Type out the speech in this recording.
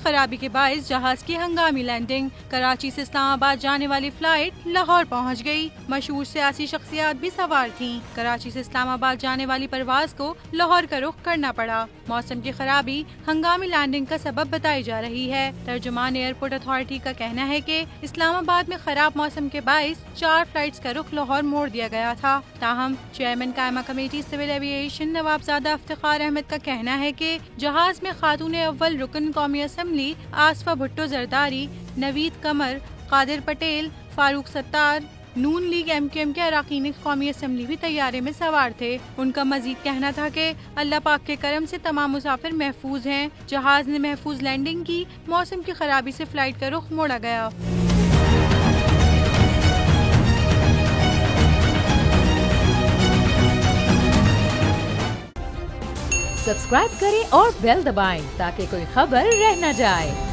खराबी के बाइस जहाज की हंगामी लैंडिंग। कराची से इस्लामाबाद जाने वाली फ्लाइट लाहौर पहुंच गई। मशहूर सियासी शख्सियात भी सवार थीं। कराची से इस्लामाबाद जाने वाली परवाज को लाहौर का रुख करना पड़ा। मौसम की खराबी हंगामी लैंडिंग का सबब बताई जा रही है। तर्जुमान एयरपोर्ट अथॉरिटी का कहना है कि इस्लामाबाद में खराब मौसम के बाइस 4 फ्लाइट्स का रुख लाहौर मोड़ दिया गया था। ताहम चेयरमैन कायमा committee civil aviation Nawabzada Iftikhar Ahmad का कहना है कि जहाज में खातून अव्वल रुकन कौमी असम्बली आसफा भुट्टो जरदारी, नवीद कमर, कादिर पटेल, फारूक सत्तार, नून लीग MQM के अरकान कौमी असम्बली भी तैयारे में सवार थे। उनका मजीद कहना था कि अल्लाह पाक के करम से तमाम मुसाफिर महफूज हैं। जहाज ने महफूज लैंडिंग की। मौसम की खराबी से फ्लाइट का रुख मोड़ा गया। सब्सक्राइब करें और बेल दबाएं ताकि कोई खबर रह न जाए।